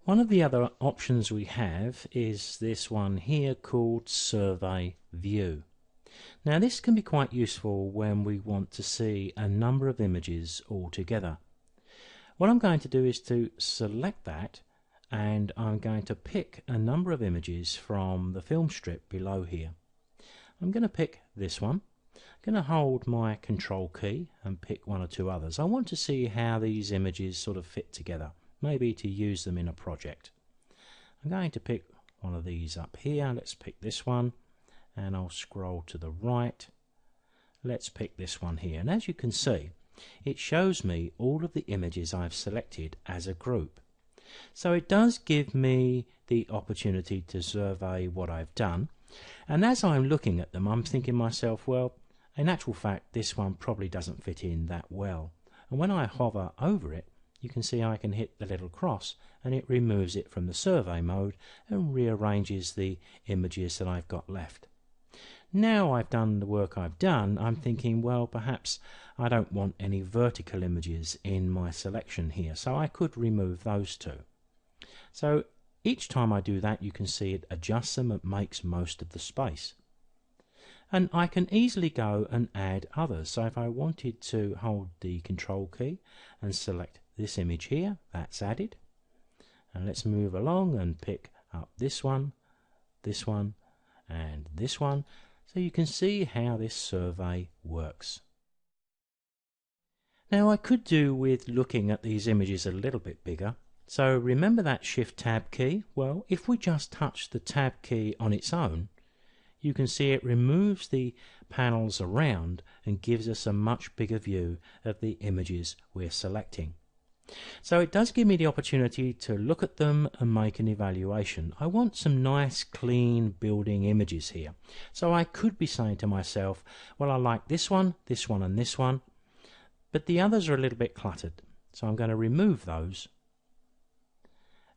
One of the other options we have is this one here called Survey View. Now this can be quite useful when we want to see a number of images all together. What I'm going to do is to select that, and I'm going to pick a number of images from the film strip below here. I'm going to pick this one. I'm going to hold my control key and pick one or two others. I want to see how these images sort of fit together, maybe to use them in a project. I'm going to pick one of these up here. Let's pick this one, and I'll scroll to the right. Let's pick this one here, and as you can see, it shows me all of the images I've selected as a group. So it does give me the opportunity to survey what I've done, and as I'm looking at them I'm thinking to myself, well, in actual fact this one probably doesn't fit in that well, and when I hover over it you can see I can hit the little cross and it removes it from the survey mode and rearranges the images that I've got left. Now I've done the work I've done, I'm thinking, well, perhaps I don't want any vertical images in my selection here, so I could remove those two. So each time I do that you can see it adjusts them and makes most of the space. And I can easily go and add others. So if I wanted to hold the control key and select this image here, that's added. And let's move along and pick up this one, and this one, so you can see how this survey works. Now I could do with looking at these images a little bit bigger. So remember that Shift Tab key? Well, if we just touch the Tab key on its own, you can see it removes the panels around and gives us a much bigger view of the images we're selecting. So it does give me the opportunity to look at them and make an evaluation. I want some nice clean building images here. So I could be saying to myself, well, I like this one and this one, but the others are a little bit cluttered. So I'm going to remove those.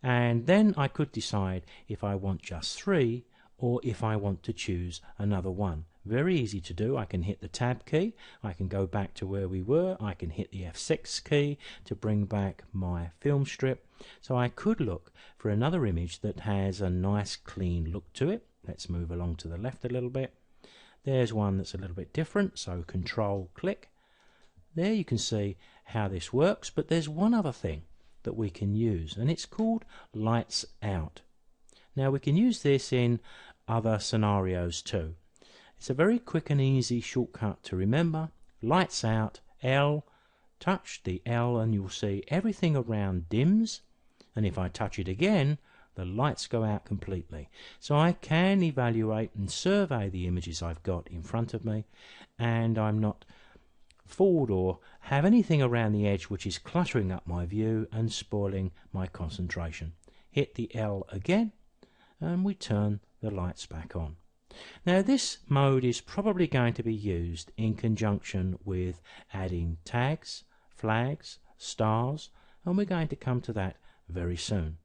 And then I could decide if I want just 3 or if I want to choose another one. Very easy to do. I can hit the Tab key, I can go back to where we were, I can hit the F6 key to bring back my film strip. So I could look for another image that has a nice clean look to it. Let's move along to the left a little bit. There's one that's a little bit different, so control click. There you can see how this works, but there's one other thing that we can use, and it's called Lights Out. Now we can use this in other scenarios too. It's a very quick and easy shortcut to remember. Lights out, L, touch the L and you'll see everything around dims, and if I touch it again the lights go out completely. So I can evaluate and survey the images I've got in front of me, and I'm not fooled or have anything around the edge which is cluttering up my view and spoiling my concentration. Hit the L again and we turn the lights back on. Now this mode is probably going to be used in conjunction with adding tags, flags, stars, and we're going to come to that very soon.